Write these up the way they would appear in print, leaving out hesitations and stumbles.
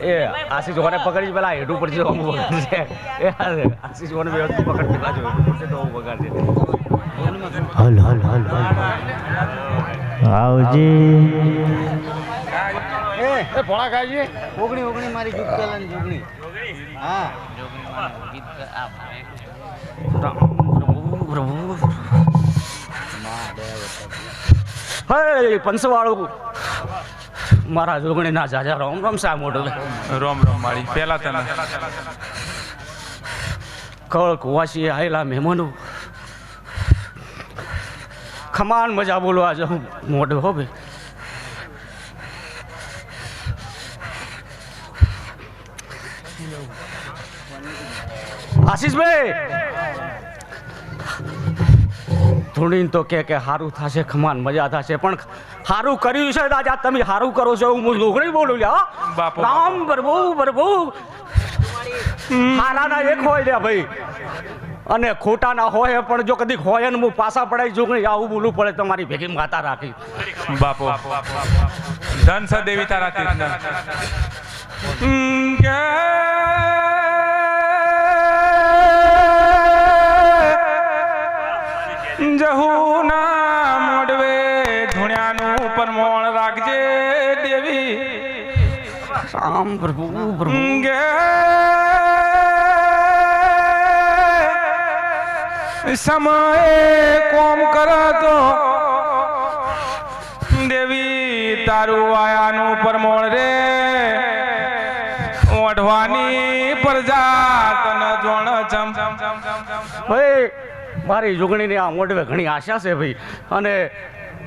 એ આશીષ જોને પકડી પેલા હેઠું પડશે એ આશીષ જોને વ્યવસ્થિત પકડ પેલા જોડે તો વગાડશે હલ હલ હલ આવજે એ ભોળા ખાજી ઓગણી મારી ગીત પેલાની જોગણી હા હે પંચવાળું મારા જોગણી ના જાજા રામ રામ સા મોઢો રોમ રોમ મારી પેલા તને કળ કુવાસી આયેલા મહેમાનો ખમાન મજા બોલો આજે હું મોઢો હો ભાઈ આશીષભાઈ ધૂણીને તો કે સારું થશે ખમાન મજા થશે પણ સારું કર્યું છે દાદા તમે સારું કરો છો હું લોગણી બોલું લ્યા બાપુ રામ બરબુ હારાના એક હોય લ્યા ભાઈ અને ખોટા ના હોય પણ જો કદી હોય ને હું પાછા પડાય જોગણી આવું બોલવું પડે તમારી ભેગી માતા રાખી બાપુ ધન સદેવી તારા તીર્થના જહુના મોડવે ધુણ્યાનું પરમોણ રાખજે દેવી રામ પ્રભુ સમયે કોમ કરતો દેવી તારું આયાનું પરમોણ રે ઓઢવાની પ્રજા તન જોણ ચમ ભાઈ મારી જોગણીની આ મોઢવે ઘણી આશા છે ભાઈ અને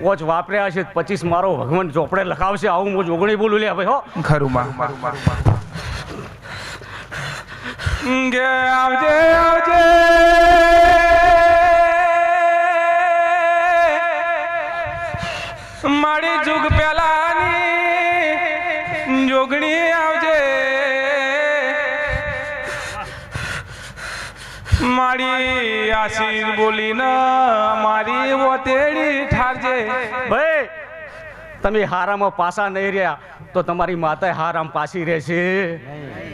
વોચ વાપર્યા છે 25 મારો ભગવાન ચોપડે લખાવશે આવું હું જોગણી બોલું લે ભાઈ હો ખરું માં ગે આવજે આવજે મારી જુગ પેલાની જોગણી આવજે મારી આશીષ બોલીને મારી ઓતેડી ઠારજે ભાઈ તમે હારામાં પાસા નહીં રહ્યા તો તમારી માતા હારામ પાછી રહેશે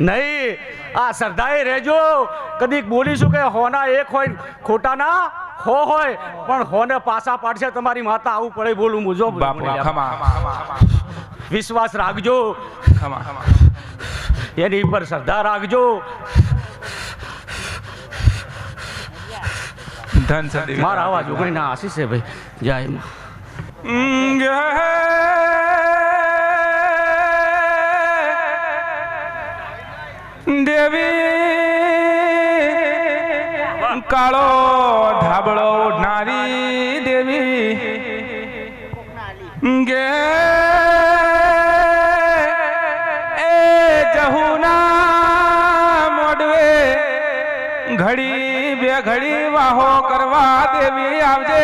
નહીં આ શ્રદ્ધાએ રહેજો કદીક બોલીશું કે હોના એક હોય ખોટા ના હોય પણ હોને પાસા પાડશે તમારી માતા આવું પડે બોલું મુજો વિશ્વાસ રાખજો એની પર શ્રદ્ધા રાખજો ધન સદેવી મારા આવા જોગણી ના આશીષ છે ભાઈ જય દેવી કાળો ધાબળો ઉડનારી દેવી ગે એ જહુના મોડવે ઘડી બે ઘડી વાહો કરવા દેવી આવજે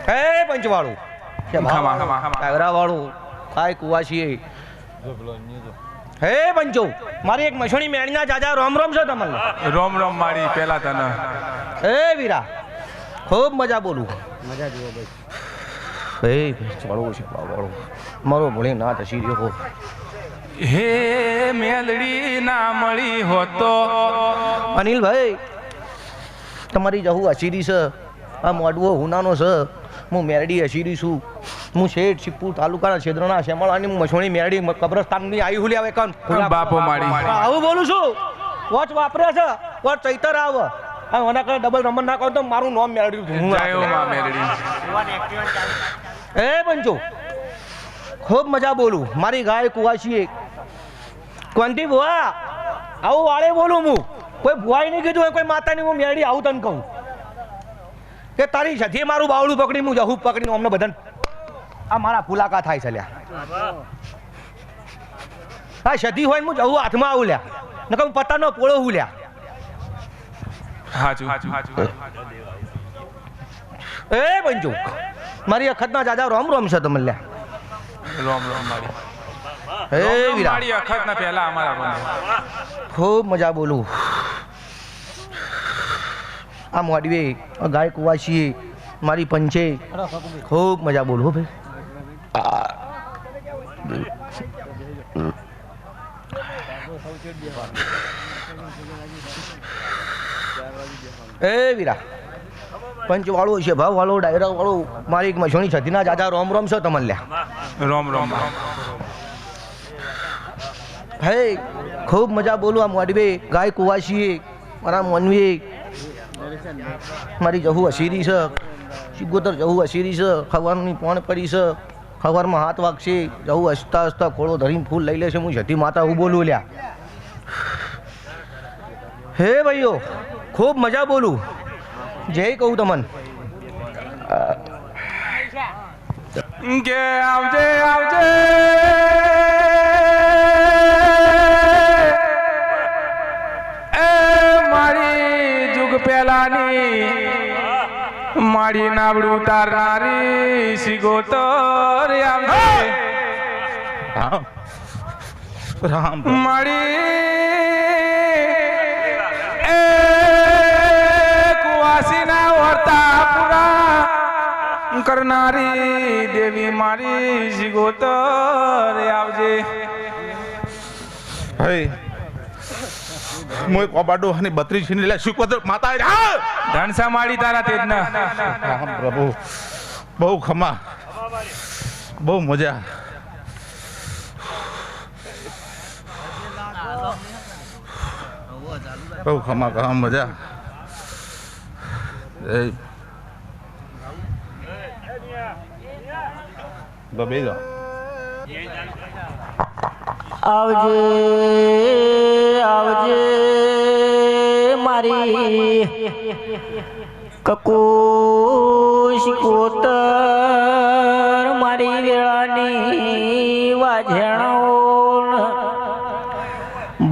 હે પંચવાળું કાગરા વાળું કાય કુવાસી હે પંચો મારી એક મસણી મેણીના જાજા રોમ રોમ છો તમને રોમ રોમ મારી પેલા તને હે વીરા ખૂબ મજા બોલું મજા જુઓ ભાઈ વાળું છે વાળું મારો ભણી ના તસી રહ્યો હે મેલડી ના મળી હોતો અનિલભાઈ તમારી જહુ અશીરી છે આ મોડવો હુનાનો છે હું મેરડી અશીરી છું હું શેઠ શિવપુર તાલુકાના છેદ્રના શેમાળાની મસોણી મેરડી કબ્રસ્તાનની આવી હુલી આવે કાન બાપો મારી આવું બોલું છું વોચ વાપરે છે વોચ ચૈતર આવે આ મને કઈ ડબલ નંબર ના કહો તો મારું નામ મેરડી જયો માં મેરડી હે પંચો ખૂબ મજા બોલું મારી ગાય કુવાસી કોંતી ભુવા આવું વાળે બોલું હું કોઈ ભુવાઈ નહીં કીધું કોઈ માતાની હું મેરડી આવું તને કહું કે તારી સધી મારું બાવડું પકડી હું જહુ પકડીને અમને બધાને આ મારા ફુલાકા થાય છે લ્યા આ સધી હોય હું જહુ હાથમાં આવું લ્યા નકર હું પતાનો પોળો હું લ્યા હાચું એ પંચો મારી અખતના જાજા રોમ રોમ છે તમે લ્યા રોમ રોમ મારી હે વીરા મારી અખત ના પહેલા અમારા ખૂબ મજા બોલું આ મોડવે આ ગાય કુવાસી મારી પંચે ખૂબ મજા બોલું હો ભાઈ. એ વીરા પંચ વાળો છે ભાવ વાળો ડાયરા વાળો મારી એક મસોણી છતીના દાદા રોમ રોમ છો તમને લ્યા. રોમ રોમ. હે ખૂબ મજા બોલું આ મોડવે ગાય કુવાસી મારા મનવી મારી જહુ અસીરી છે સિગોતર જહુ અસીરી છે ખવારની પોણ પડી છે ખવારમાં હાથ વાગશે જહુ હસતા હસતા ખોળો ધરીને ફૂલ લઈ લેશે હું જતી માતા હું બોલું લ્યા. હે ભાઈઓ ખૂબ મજા બોલું જય કહું તમને. કે આવજે આવજે એ મારી જુગ પેલાની મારી નાવડું ઉતારનારી સિગોતર આવજે રામ મારી એ કુવાસીના વર્તા પૂરા કરનારી દેવી મારી સિગોતર આવજે. હે મોય કોબાડો અને 32 છીની લે સુકોદર માતા હા ધનસા માડી તારા તેજના રામ પ્રભુ બહુ ખમા બહુ મજા બહુ ખમા કહા મજા એ દબે જા આવજે આવજે મારી કકુશ કોતર મારી વેળાની વાજણો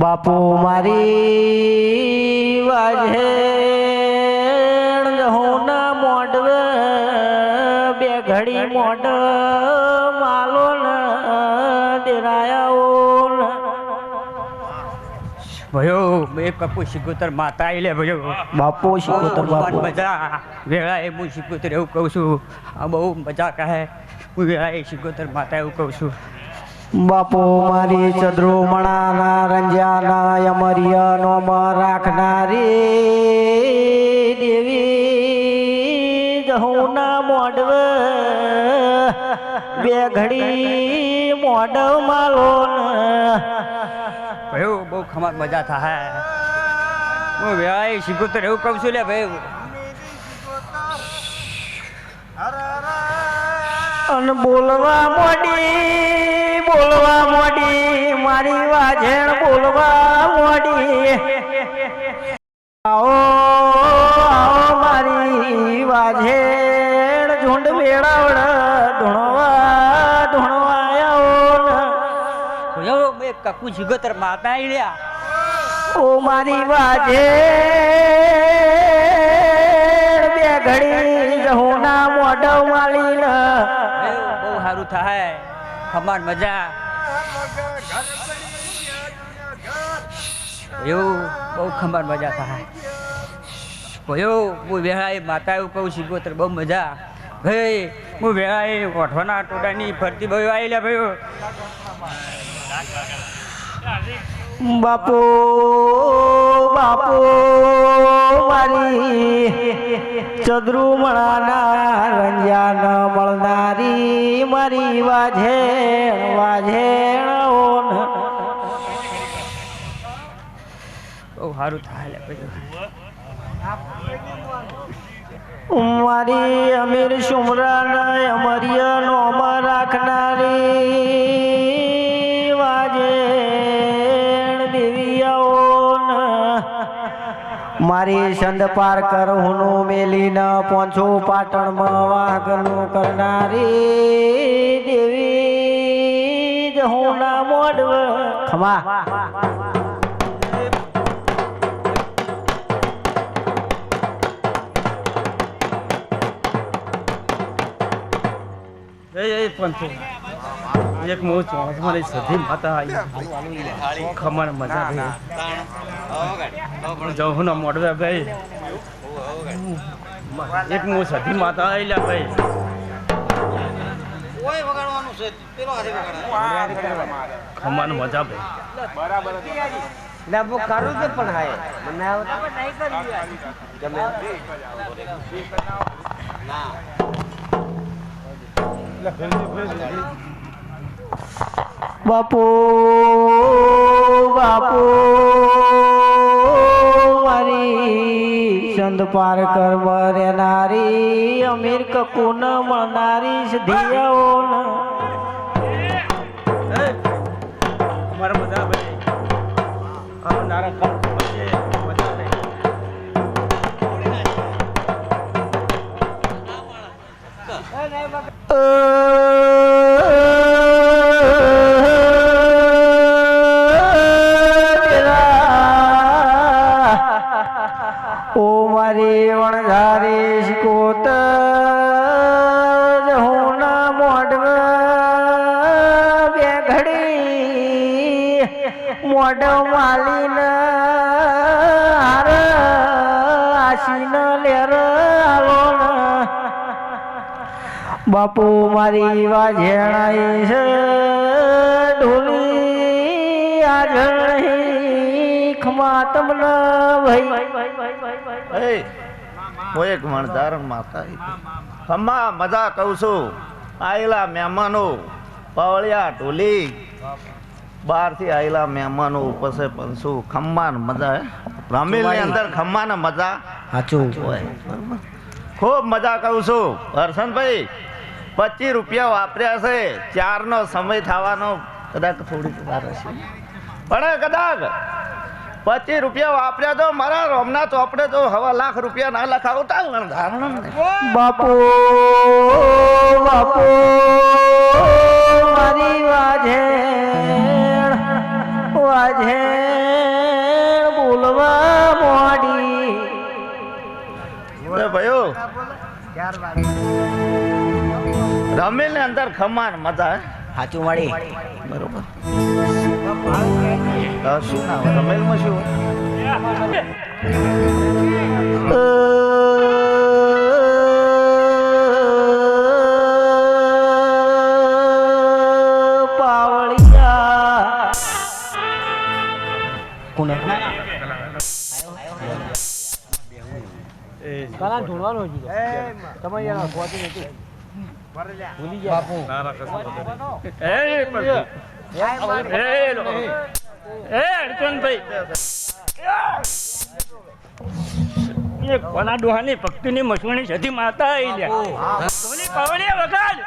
બાપુ મારી વાજેણ હોના મોડવે બે ઘડી મોડ માલો ન દેરાયા ભયો બે કપુ સિકોતર માતા આઈ લે ભયો બાપુ શિકોતર બાપુ મજા વેળા એ હું સિકોતર એવું કહું છું આ બહુ મજા કહે હું વેળા એ સિકોતર માતા એવું કહું છું. બાપુ મારી ચદ્રુમણાના રંજાના અમરિયાનો રાખનારી દેવી જહુના મોડવ બે ઘડી મોડવ માલો ભયો બહુ ખમાર મજા થાય હું વેળા એ સિકોતર એવું કહું છું લે ભાઈ. અને બોલવા મોડી મારી વાજેણ બોલવા મોડી આવો આવો મારી વાજેણ ઝુંડ મેળાવડ ધૂણવાયો ભયો બે કપુ સિકોતર માતા આઈ લ્યા ઓ મારી વાજે બે ઘડી જહુના મોઢવ માલીને બહુ સારું થાય ખમાર મજા એવું બહુ ખમાર મજા થાય ભયો હું વેળાએ માતા એવું કહું સિકોતર બહુ મજા ભાઈ હું વેળાએ ઓઠવાના ટોડાની ફરતી ભયો આવી લે ભયો. બાપુ બાપુ મારી ચદ્રુમણાના રંજાન મળનારી મારી વાજેણ બહુ સારું થાય લે ભયો. મારી અમીર સુમરાન અમરિયનો અમર રાખનારી વાજેણ દેવિયાઓન મારી સંદ પાર કર હુનું મેલીન પોંછો પાટણમાં વાઘનું કરનારી દેવી જહુના મોડવ ખમા એક મો ચોસ મારી સધી માતા આવી ખમણ મજા જહુના મોડવે ભાઈ એક મો સધી માતા આઈલા ભાઈ ખમાન મજા ભાઈ ડબ્બો કરું છે પણ હાય મને બાપુ બાપુ મારી સંત પાર કર મરેનારી અમીર કકુન મળનારી સધિયાઓ અમારા મજા ભાઈ આ નારા કામ છે મજા નહીં ઓ મારી વણઝારી શિકોત હોના મોઢ બે ઘડી મોઢ માલીન હાર આશીન લેર આલો બાપુ મારી વાજેણાઈ છે ઢોલી આજણી ખમા તમને ભાઈ હું એક વણઝાર માતા હમા મજા કહું છું આયેલા મહેમાનો પાવળિયા ઢોલી બહારથી આયેલા મહેમાનો પછી પંસુ ખમ્માન મજા રમીલની અંદર ખમ્માન મજા સાચું હોય ખૂબ મજા કહું છું હર્ષનભાઈ 25 રૂપિયા વાપર્યા છે 4 નો સમય થવાનો કદાચ થોડીક વાર હશે પણ કદાચ 25 રૂપિયા વાપર્યા તો મારા રોમના ચોપડે તો 1.5 લાખ રૂપિયા ના લખાવતા બાપુ બાપુ મારી વાજેણ વાજેણ બોલવા મોડી ભાઈઓ રમીલ ની અંદર ખમાન મજા સાચું મળી બરોબર શું ના હોય રમેલ માં શું પાવળિયા કોને કાલા ઢોળવાનો જ તમે યાર ગોતી નથી ભૂલી ગયા બાપુ કોના ડોહાની ભક્તિની મસવણી સધી માતા આઈલ્યા પાવડિયા વગાડ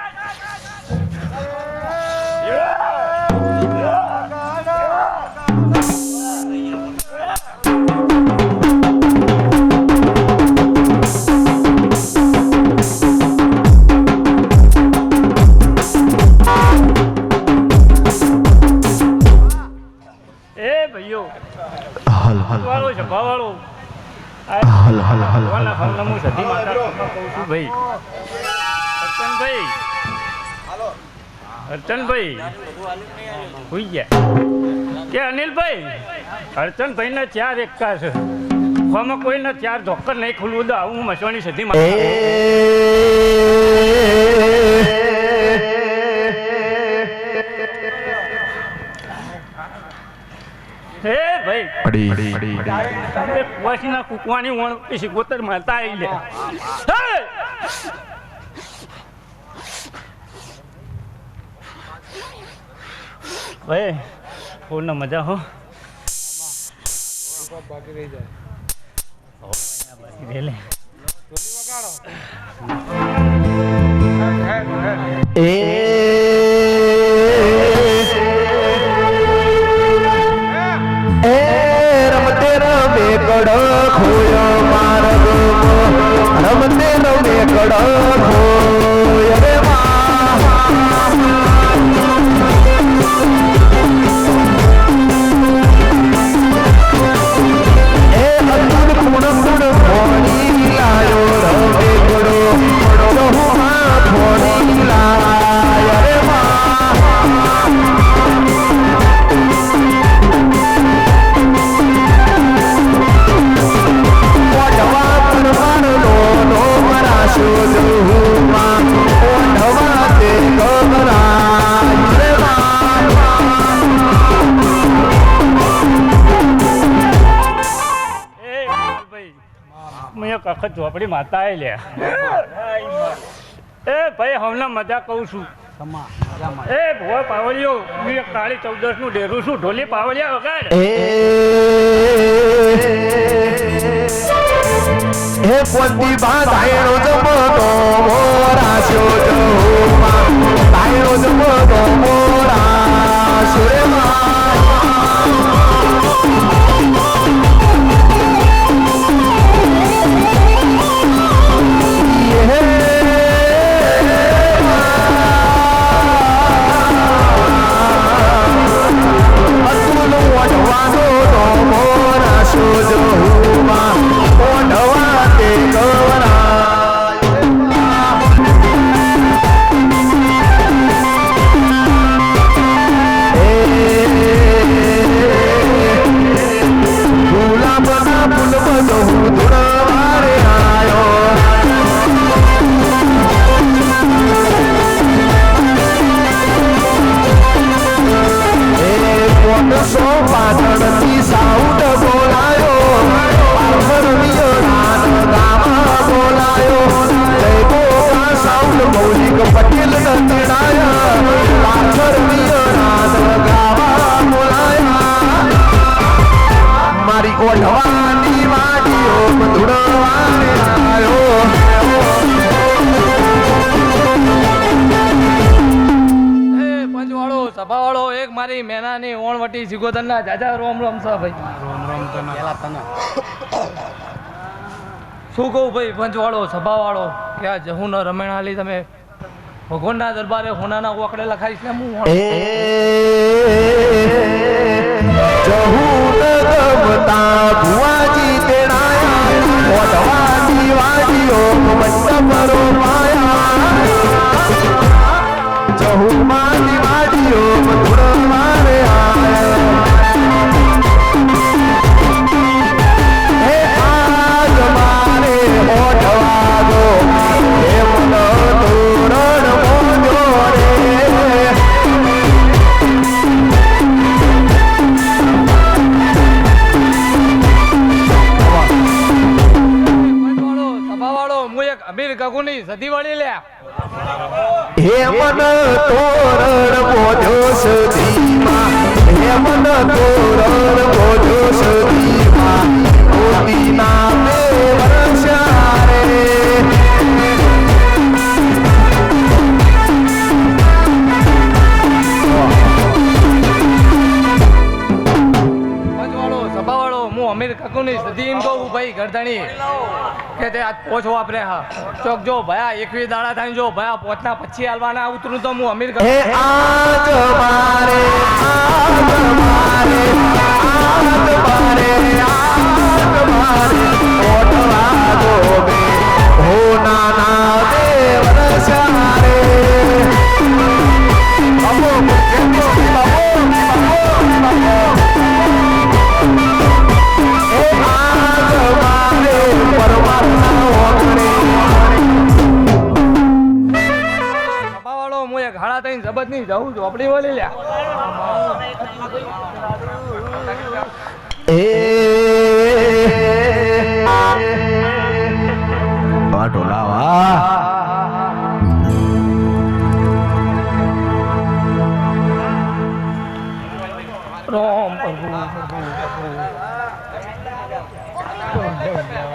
અર્ચનભાઈ હોઈ ગયા કે અનિલભાઈ અર્ચનભાઈ ના 4 એકા છે આમાં કોઈના 4 ધોક્કર નહીં ખુલવું દો હું મસવાની સધી હે ભાઈ વાસીના કૂકવાની વણ પછી ગોતર મારતા આવી લે ભાઈ ફોન મજા હો બાકી રહી જાય રમતે રમે કડ ખોયો માર્ગ રમતે રમે કડ ખોય રે વખત ચોપડી માતા લે એ ભાઈ હમણાં મજા કહું છું એ ભોય પાવલિયો હું એક કાળી 14 નું ડેરું છું ઢોલી પાવલિયા વગાડ હે પોતી બાધાયણો જમતો મોરાસ્યો જોમાં બાયણો જમતો મોરાસ્યો રે સભાવાળો એક મારી મેનાની ઓણવટી સિગોદરના જાજા રોમ રોમ છે ભાઈ શું કહું ભાઈ પંચવાળો સભાવાળો કે આ જહુન રમેણાલી તમે ભગવાનના દરબારે હોનાના ઓકડે લખાઈશ ને હું ભુવાજી તેડાયા ઓઢવાની વાડીઓ મંડપરો માયા જહુમાની વાડીઓ મધુર મારે હે આજ મારે ઓઢવા દો હે મન તોરણ મોજો રે સભાવાળો હું એક અમીર ગગુની સદી વળી લ્યા હે મન તોરણ મોજો સદીમાં હે મન તોરણ મોજો સદીમાં મોતીના બે વર્ષા રે પંચવાળો સભાવાળો હું અમીર કકુની સદી એમ કહું ભાઈ ગરદણી કે તે આજ પોછ વાપરે હા ચોક જો ભયા 21 દાડા થાય જો ભયા પોચના પછી હાલવાના ઉતરું તો હું અમીર હે આજ મારે ઓઢવા દો બે હો નાના દેવ રસારે બાબો હે આજ મારે પરમાત્મા ઓગણે સભાવાળો હું એક હાડા થઈને જબત ની જવું ચોપડી વળી લ્યા રોમ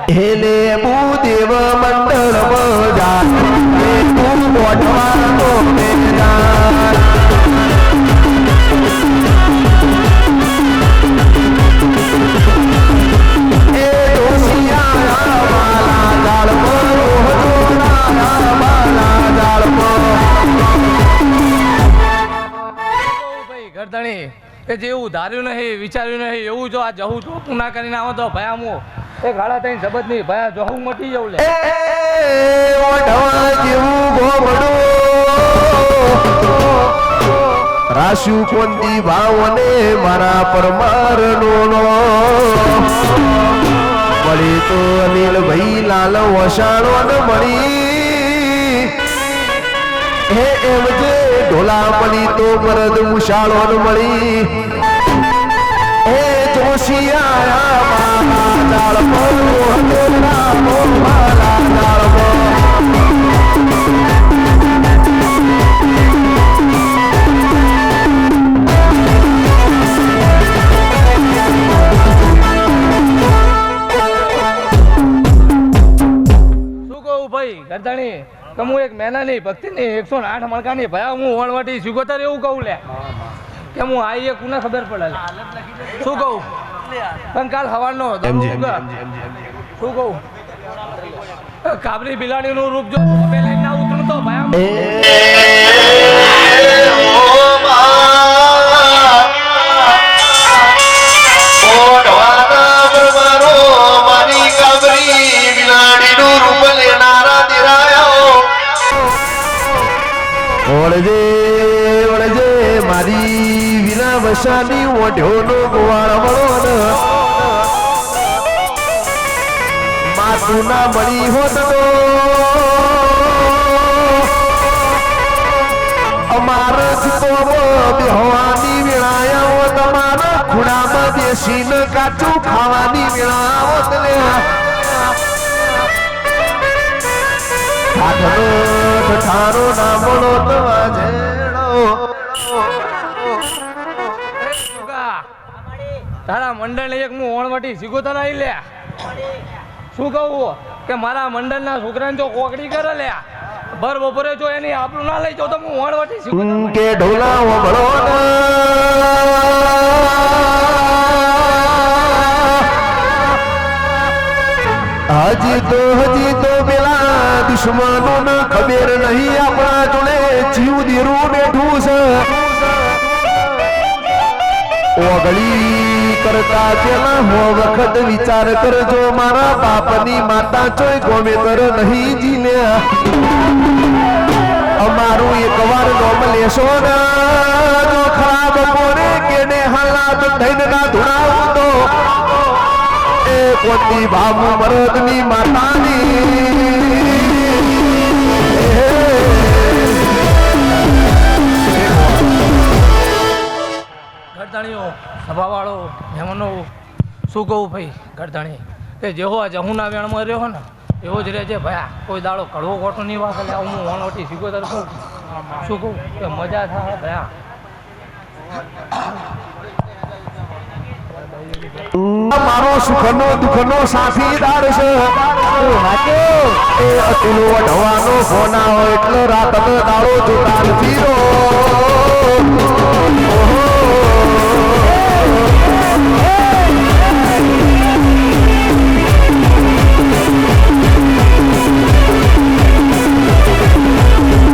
હેલે ભૂદેવ મંડળ બજા હે તું મોઢવાનો મેદાન એ ડોસિયા વાલા જાળ પર રોહજોના વાલા જાળ પર ભાઈ ગરદણી કે જેવું ધાર્યું નહીં વિચાર્યું નહીં એવું જો આ જહું તો પૂના કરીને આવો તો ભયા મો એક હાડા થઈને જબત નહીં ભયા જહું મટી જવું લે ઓઢવા જેવું ગોબડું રાશુ કોંતી ભાવને મારા પરમારનો મળી તો અનિલ ભાઈ લાલ વસાણો ન મળી હે એમ જે ઢોલા મળી તો મરદ મુશાળો ન મળી હે જોશિયા મારા જાળ પર કહું ભાઈ ગરદાણી કે હું એક મહિનાની ભક્તિની 108 મણકાની ભયા હું વણવટી સુગોતર એવું કહું લે કે હું આવીએ કોને ખબર પડે લે. શું કહું પણ કાલ સવારનો શું કહું કાબરી બિલાડીનું રૂપ જો અમે લઈને ના ઉતરું તો ભયા ઓળજે ઓળજે મારી વિના વસાની ઓઢ્યોનો ગોવાળ મળો માતું ના મળી હોત તો અમાર તો બેહવાની વેળાયા તમારા ખૂણામાં બેસીને કાચું ખાવાની વેળા હોત ને ઠારો નામનો તો આજેડો તારા મંડળ એક હું ઓણવટી સિગોતર આવી લે શું કહું કે મારા મંડળના છોકરાને જો કોકડી કરે લે ભર બપોરે જો એની આપણું ના લઈ જાઉં તો હું ઓણવટી સિગોતર કે ઢોલા વળો હજી તો પેલા દુશ્મનો ને ખબર નહીં આપણા જોડે જીવ દીરું બેઠું છે ઓગળી કરતા પેલા હો વખત વિચાર કરજો મારા બાપની માતા ચોય ગોમેતર નહીં જીલ્યા અમારું એકવાર નોમ લેશો ને જો ખરાબ કોને કેને હાલાત થઈને ના ધુણાવું તો એ કોતી બાબુ મરદની માતાની ગરદાણીઓ સભાવાળો મહેમાનો શું કહું ભાઈ ગરદાણી કે જેવો આ જહુના વેણમાં રહ્યો ને એવો જ રહેજે ભયા કોઈ દાડો કડવો ખોટો નહીં વાગે એટલે હું વણવટી સિગોતર કહું શું કહું કે મજા થાય ભયા મારો સુખનો દુઃખનો સાથીદાર છે એ અતુલો ઢવાનો ફોના હોય એટલો રાતનો દાડો જોતા નથી રો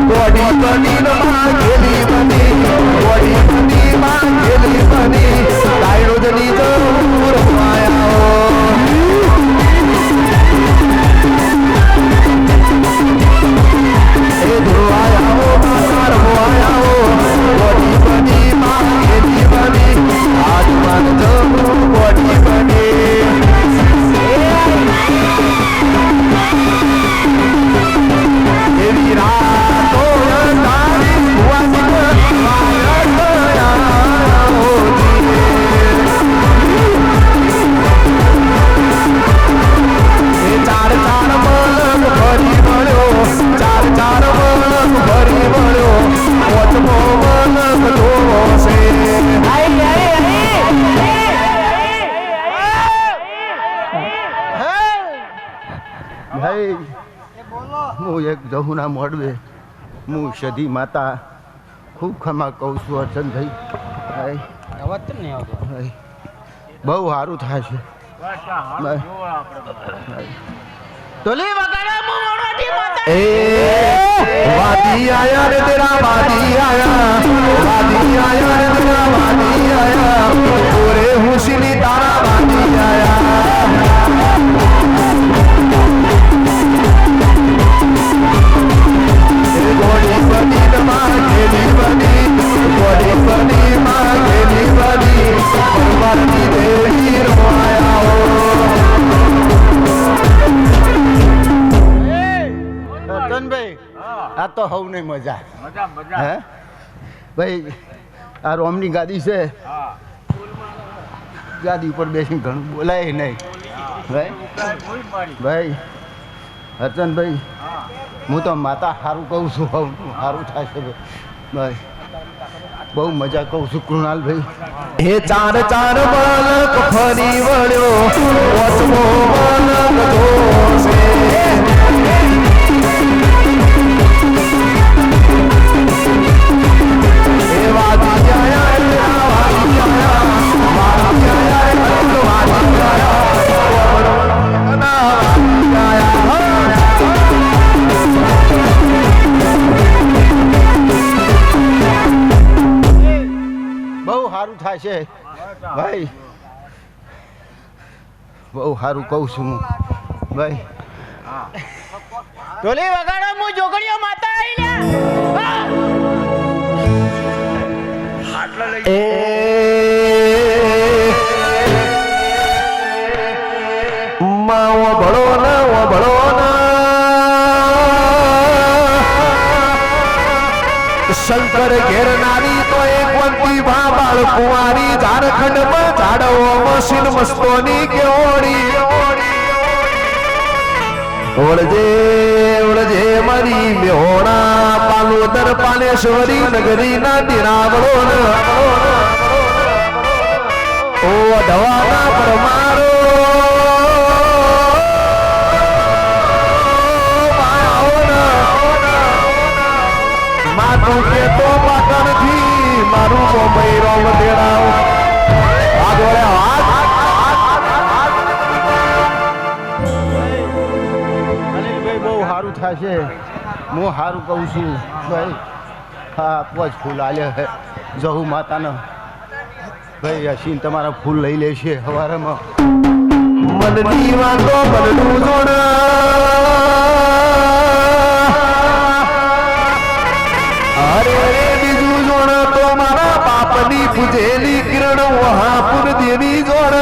બોડી બની માં ગેલી બની બોડી બની માં ગેલી બની ડાયરો જની જરૂર માયા એ ધોવાયા હો માર હોયા હો બોડી બની માં ગેલી બની આજ માન જરૂર બોડી બની એવી રાતો તારી ભુવાની માયા ચાર ચાર મલક ભરી મળ્યો ચાર ચાર મલક ભરી મળ્યો પોચમો મલક ધોવો છે ભાઈ હું એક જહુના મોડવે હું સધી માતા ખૂબ ખમા કહું છું અર્ચનભાઈ ભાઈ બહુ સારું થાય છે ए वादी आया रे तेरा वादी आया रे तेरा वादी आया पूरे हुस्नी तारा वादी आया गोड़ी बनी मां गेली बनी गोड़ी बनी मां गेली बनी परवानी देवी रोया हो રતનભાઈ આ તો હવ નહીં મજા હે ભાઈ આ રોમની ગાદી છે ગાદી ઉપર બેસીને ઘણું બોલાય નહીં ભાઈ રતનભાઈ હું તો માતા સારું કહું છું હવ સારું થશે ભાઈ બહુ મજા કહું છું કૃણાલભાઈ हे चार चार बालक फरी वळ्यो वचमो बालक दोसे થાય છે ભાઈ બહુ સારું કહું છું હું ભાઈ ટોલી વગાડો હું જોગણીઓ માતા આવીને માવો ભળો ના શંકર ઘેરનારી તો એક વંતી બાળ કુંવારી ઝારખંડમાં ઝાડવો મસીન મસ્તોની કેવડી ઓળજે મારી મેહોણા પાલોદર પાનેશ્વરી નગરી ના દિરાવળો ઓ ઢવાના પરમારો મારું કે તો પાટણથી મારું મુંબઈ રોમ દેડાવ આગળ બહુ સારું થશે હું સારું કહું છું ભાઈ હા પોચ ફૂલ આલ્યા હે જહુ માતાનો ભાઈ અસીન તમારા ફૂલ લઈ લેશે સવારમાં મનની વાતો મનનું જોડ અરે બીજું જોડ તો મારા બાપની પૂજેલી કિરણ વહાપુર દેવી જોડ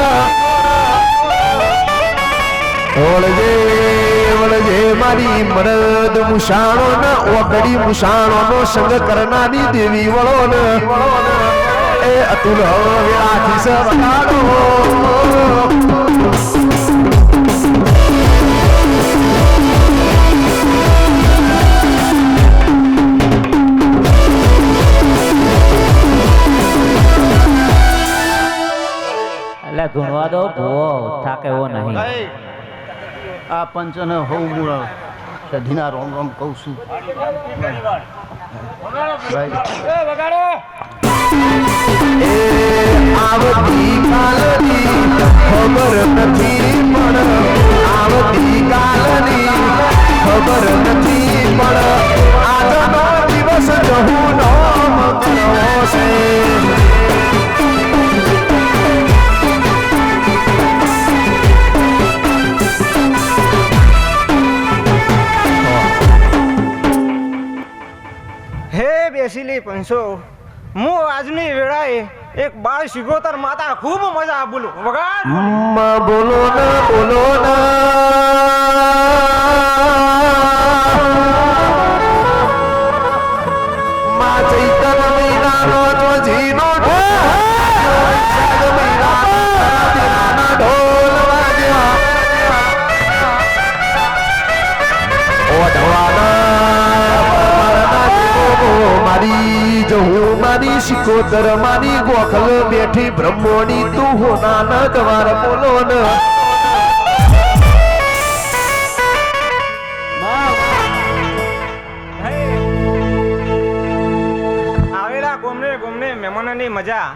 ઓળજે મારી મરદ મુસાણો ને ઓગડી મુસાણો નો સંગ કરનારી દેવી વળો ને એ અતુલ વેળાથી સવગાડો એટલે ગુણવા દો ભૂવો થાકે એવો નહીં આ પંચને હોઉં હું સધીના રોમ રોમ કહું છું ભાઈ આવતી કાલની ખબર નથી પણ આવતી કાલની ખબર નથી પણ આજનો દિવસ જહું નો મગનો છે હે બેસીલી પંચો હું આજની વેળાએ એક બાળ શિગોતર માતા ખૂબ મજા બોલું વગાડ બોલો ના માં ચૈતન મહિનાનો જો જીનો ઢોલ વાગ્યા મારી જહું મારી શિકોતર મારી ગોખલ બેઠી બ્રહ્મોની તું હોના ન દ્વાર બોલો ન આવેલા ગોમને મહેમાનોની મજા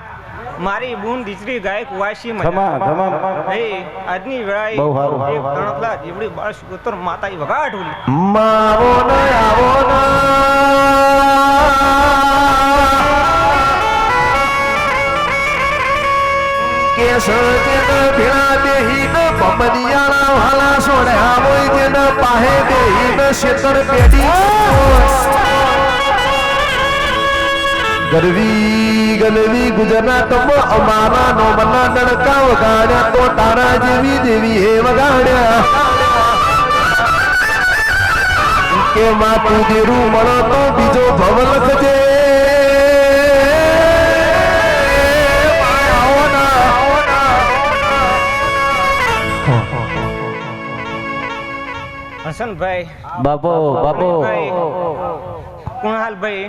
મારી બૂન દીકરી ગાયક વાસી મજા આજની વેળાએ એક તણકલા જીવડી બાળ શિકોતર માતાઈ વગાડ ઓલી માવો ન આવો ન કે સજન ભેળા બેહીન પમદિયાળા વાલા સોડ્યા હોય જેન પાહે બેહીન શેતર પેઢી ગલવી ગુજરાતમાં અમારા નોમના નડકા વગાડ્યા તો તારા જેવી દેવી હે વગાડ્યા કે માતું દેરું મળો તો બીજો ભવ લખજે હસનભાઈ બાપો કુણાલભાઈ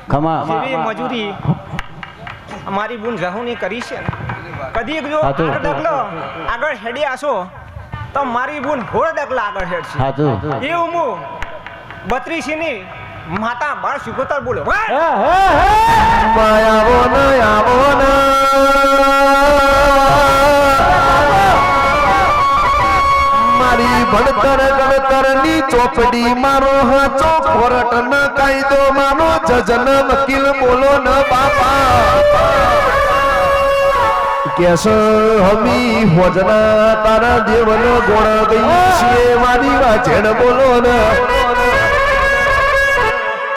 ખમા જેવી મજૂરી અમારી બુન જહુની કરી છે કદી જો ડગલો આગળ હેડી આસો તો મારી બુન હોળ ડગલા આગળ હેડશે સાચું એવું હું 32 ની માતા બાળ શિકોતર બોલો આવો ન મારી ભણતર ગણતર ની ચોપડી મારો હાચો કોર્ટ ન કાયદો માનો જજ ન વકીલ બોલો ન બાપા કેસ હમી હોજના તારા દેવનો ગુણ ગઈ છે મારી વાચેણ બોલો ને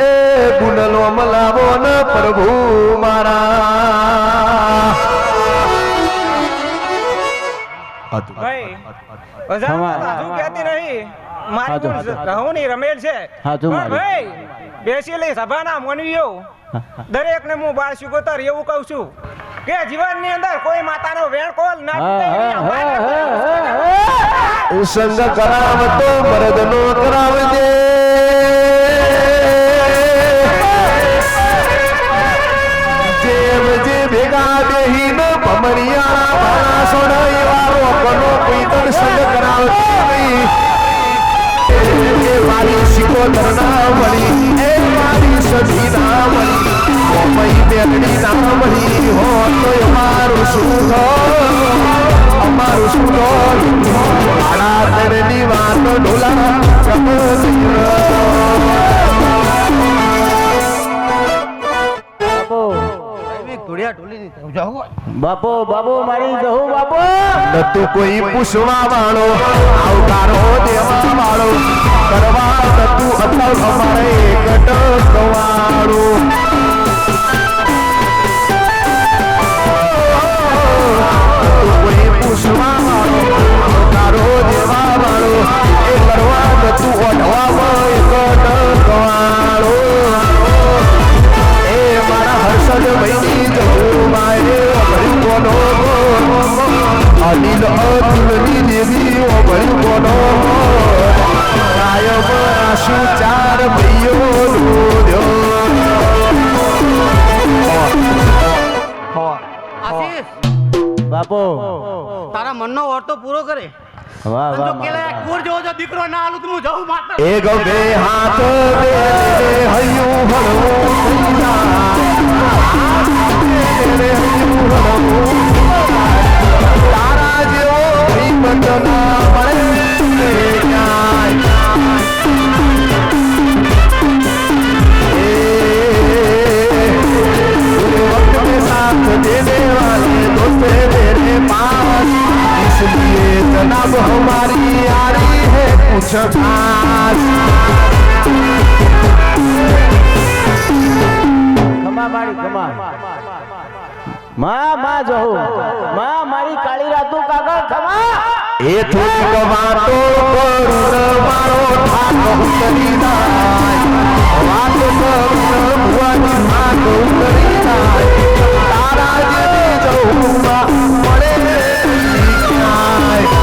એ ગુણલો મલાવો ને પ્રભુ મારા ભાઈ હજુ કહેતી નહીં મારી કહું નહીં રમેલ છે પણ ભાઈ બેસેલી સભાના મનવીઓ દરેકને હું બાળ શીખોતર એવું કહું છું કે જીવનની અંદર કોઈ માતાનો વેણકોલ ના સંગ કરાવતો મરદનો કરાવજે જેમ જે ભેગા બેહીને ભમરિયા માણસો એવા રોકનો પૈતણ સંગ કરાવતી એ મારી શિકોતર ના મળી એ મારી સધી ના મળી મય બેગડી ના મળી હો તો અમારું સુખ અમારું સુખ મારા તરની વાત ઢોલા બાપો બાપો મારી જહુ બાપો નતું કોઈ પૂછવા વાળો આવકારો દેવા વાળો કરવા નતું હતું અમારે એકટ ગવાળો કોઈ પૂછવા વાળો આવકારો દેવા વાળો એ કરવા નતું ઓઢવામાં એકટ ગવાળો એ મારા હર્ષદ ભાઈની જવું મારે કોનો અનિલ અતુલની દેવી ઓગળી કોનો કાયમ આશુ ચાર ભાઈઓ બાપો તારા મનનો ઓરતો પૂરો કરે વાહ વાહ કુર જેવો જો દીકરો ના આલું તો હું જવું માતા એ ગવે હાથ બે હૈયું હળવું તારા જેવો હિંમત ના મળે ક્યાંય वक्त के साथ देने वाले दोस्त मेरे पास इसलिए जनाब हमारी यारी है कुछ खास ખમા મારી ખમા માં જહુ માં મારી કાળી રાતું કાગળ ખમા એ થોડીક વાતો કરું મારો ઠાકો ઉતરી જાય વાતો કરું ભુવાની ઠાકો ઉતરી જાય તારા જેવી જવું મળે ક્યાંય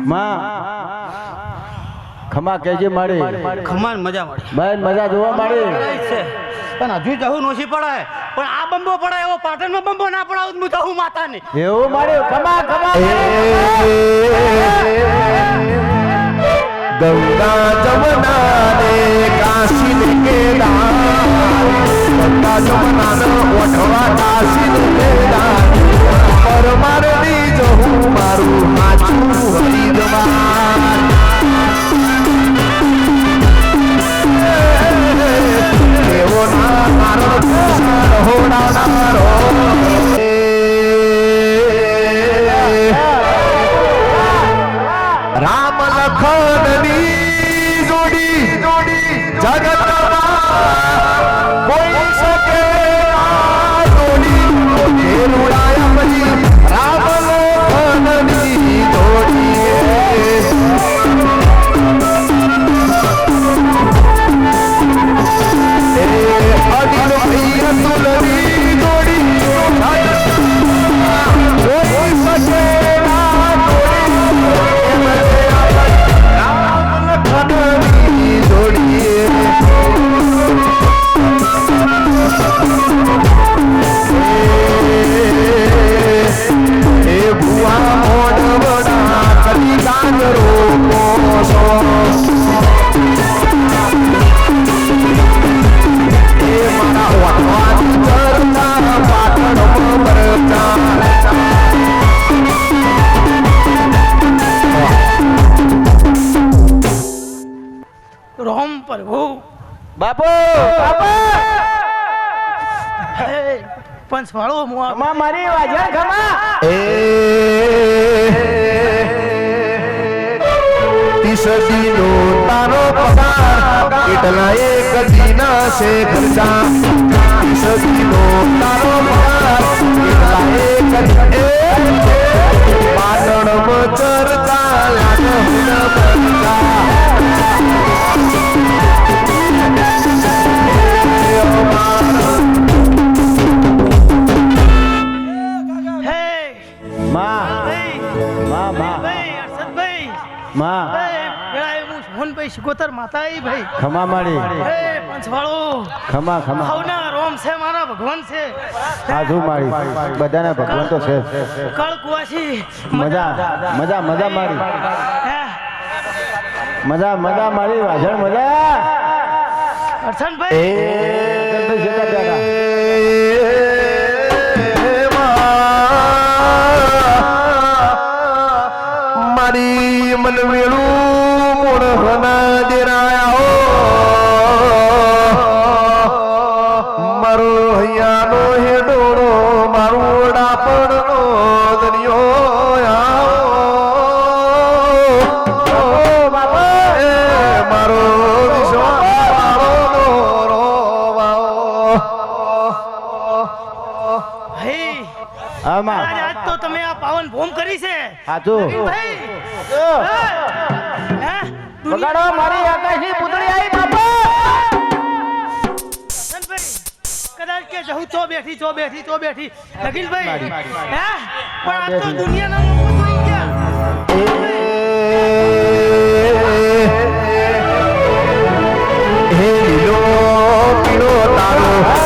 માં ખમા કેજે મારી ખમાન મજા મળે બેન મજા જોવા મારી પણ હજુ જવું નોશી પડે પણ આ બંબો પડે એવો પાટણમાં બંબો ના પડાવું હું જવું માતાને એવું મારી ખમા ખમા ગંગા જમના ને કાશી ને કેદાર ગંગા જમના ને ઓઠવા કાશી ને કેદાર પરમારની જહું મારું માચું હરિદ્વાર એવો ના મારો હોડાનારો રામ લખનની જોડી જગતમાં કોઈ શકે આ જોડી બાપુ બાપુ પંચવાળો મુઆ ખમા મારી વાજણ ખમા એ તીસદીનો તારો પગાર એટલા એક દીના છે ખર્ચા તીસદીનો તારો પગાર એટલા એક પાટણમાં ચર્ચા લાગે હુન પંચા શિકોતર માતા આઈ ભાઈ ખમા મારી પંચવાળો ખમા ખમા ભાવના રોમ છે મારા ભગવાન છે સાધુ મારી બધાના ભગવાન તો છે કળ કુવાસી મજા મજા મજા મારી હે મજા મજા મારી વાજણ મજા અર્ચનભાઈ મારી મન વેળું મોણહના દેરાયા મારો હૈયાનો હેડોળો મારો ડાપણનો દરિયો મારો ભાઈ આમાં આજ તો તમે આ પાવન ભોમ કરી છે સાધુ ભાઈ હે બગાડો મારી આકાશી પુતળી આવી બાપા કદાચ કે જહુ ચો બેઠી નગીનભાઈ હે પણ આ તો દુનિયાના લોકો જોઈ ગયા હે લીલો પીળો તારો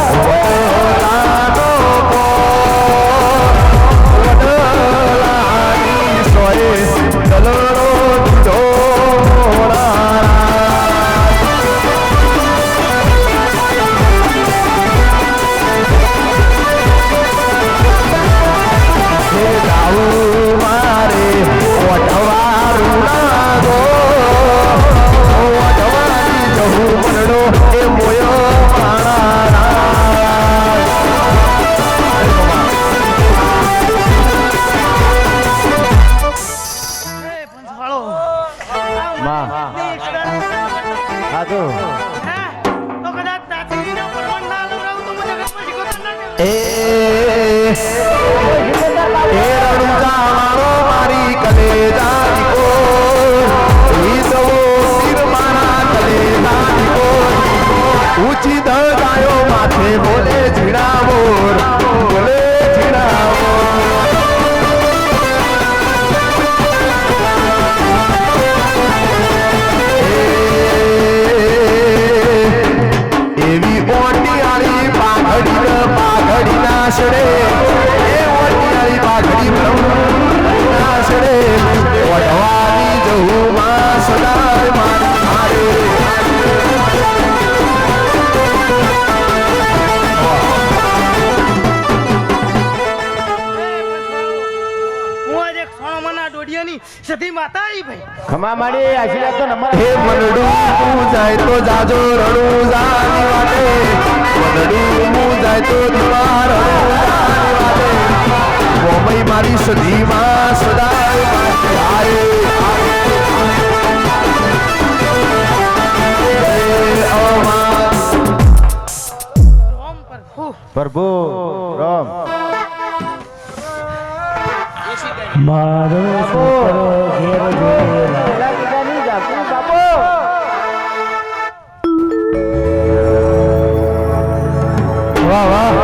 ઊંચી દગાયો માથે બોલે ઝીણાવો બોલે ઝીણાવો એવી ઓટિયાળી પાઘડી નાશડે એ ઓટિયાળી પાઘડી નાશડે ઓઢવાની જવું માં સદાય મારે સતી માતા આઈ ભાઈ ખમા મારી આશીર્વાદ તો નંબર હે મનડું જાય તો જાજો રણું જાની વાટે મનડું જાય તો દીવાર મોમઈ મારી સધીમાં સદાય માટે આરે પ્રભુ રામ મારો છોકરો ઘેર જોયેલા બાપુ વાહ વાહ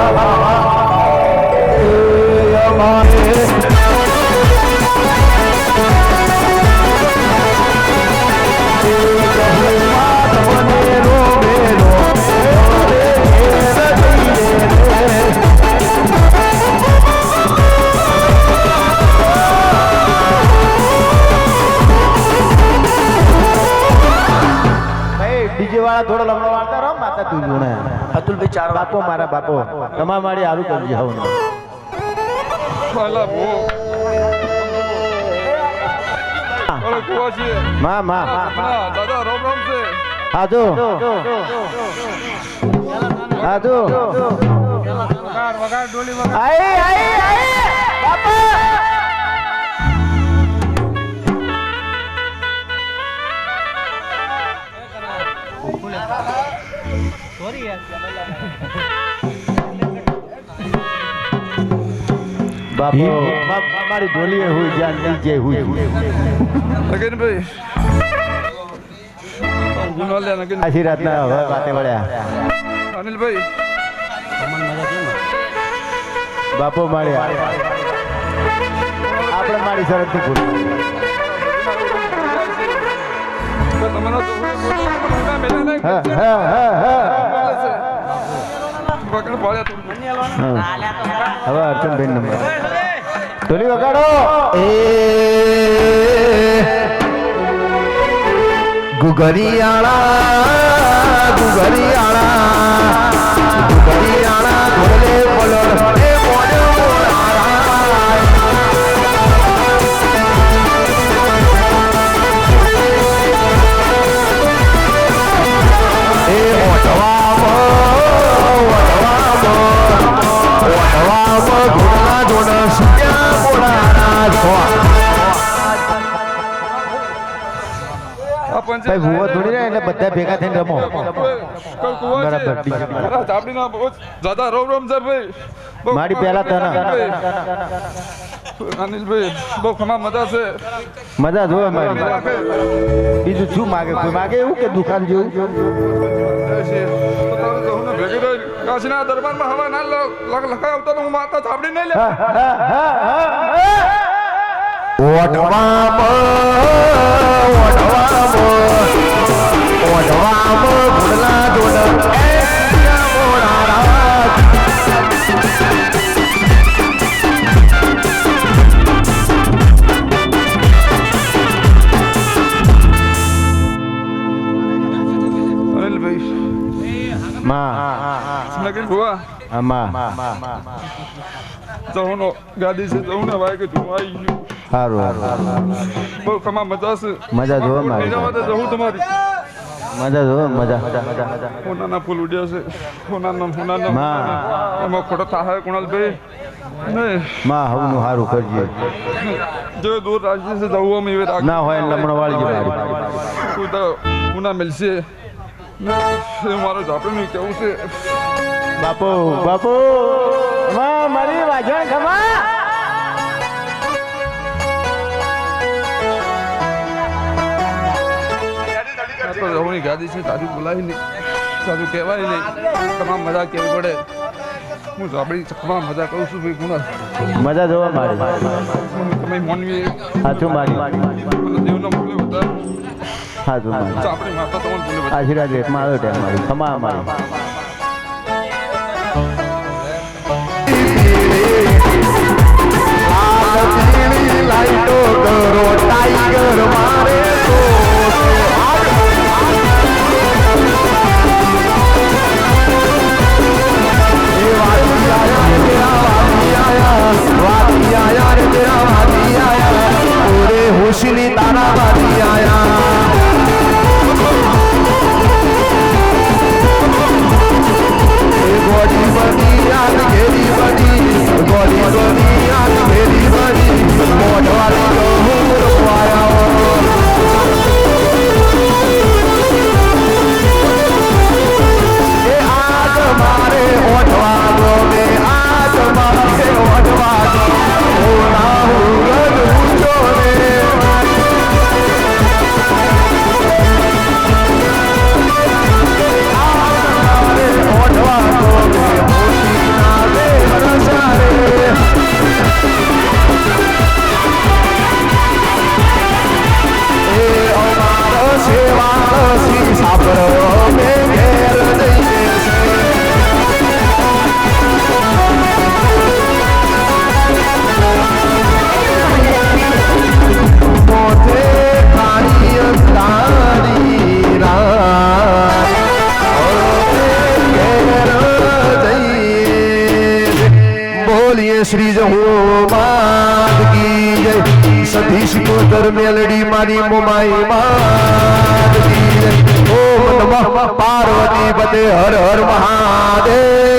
ડીજે વાળા થોડો લમણો વાળતા રહો માતા તું જોણે અતુલભાઈ ચાર બાપો મારા બાપો કમા મારી હારું કરજે હવે ભલા ભો ઓલે કુવાસી માં દાદા રોમ રોમ છે હાજો હાજો વગાડ ડોલી વગાડ. આઈ બાપા બાપુ મારી ઢોલીએ હુઈ જાન નીચે હુઈ નગીનભાઈ. ગુનો લે નગીન. આશી રાતના હવે વાતે વળ્યા અનિલભાઈ. બાપુ માળ્યા આપણે મારી શરત થી ભૂલ તો તમારો તો ગુના મેલા નહીં. હા હા હા હા વગર બોલ્યા તું. હવે અર્ચનભાઈ નંબર ઢોલી વગાડો એ ગુગરિયાળા ઢોલે બોલો એ મોજો એ ઓઢવા જોડા સુત્યા બોડાના આ પંચાયત ભાઈ ભૂવો થોડી રહે એટલે બધા ભેગા થઈને રમો કઈ કુવા છે? બરાબર, ઠીક છે. મારા ચાપડીના બહુ જ્યાદા રોમ રોમ છે ભાઈ. બહુ મારી પહેલા તને અનિલભાઈ બહુ ખમા મજા છે. મજા જોવે મારી બીજું શું માગે કોઈ માગે એવું કે દુકાન જેવું ભેગી રહી કાશીના દરબારમાં હવા ના લખાવતો તો હું માતા ચાપડી નહીં લે. અનિલભાઈ નગીન ભુવા જવાનો ગાડી છે જવું ને ભાઈ કે તું આવી ગયું. સારું બહુ ખમા મજા છે. મજા જોવે મારી એના માટે જવું તમારી મજા જોવે મજા હોનાના ફૂલ ઉડ્યા છે. હોનાના માં. એમાં ખોટો થાય કુણાલભાઈ નહીં. માં હવનું સારું કરજે જો દૂર રાજ્ય છે જવું અમે એવી રાખ ના હોય લમણો વાળી મારી કોઈ તો ગુના મળશે એ મારો ઝાપડીનું કેવું છે. બાપુ બાપુ માં મારી વાજણ ખમા આ તો જવાની ગાદી છે તારી બોલાવી નહીં તારું કહેવાય નહીં. તમામ મજા કેવી પડે. હું ઝાપડી ચકમાં મજા કરું છું ભાઈ ગુના. મજા જોવા મારી તમે માનવી સાચું મારી મને દેવનો મોકલે બધા સાચું મારી ઝાપડી માતા તમને બોલે બધા. આશીર્વાદ રેટમાં આવ્યો ટાઈમ મારી ખમા મારી લાઈટો કરો ટાઈગર મારે હોશની તારા વાદી આયા શ્રી જહો માત કી જય સતીશ કોતર મેલડી મારી મોમાઈ માત કી જય ઓમ નમઃ પાર્વતી પતે હર હર મહાદેવ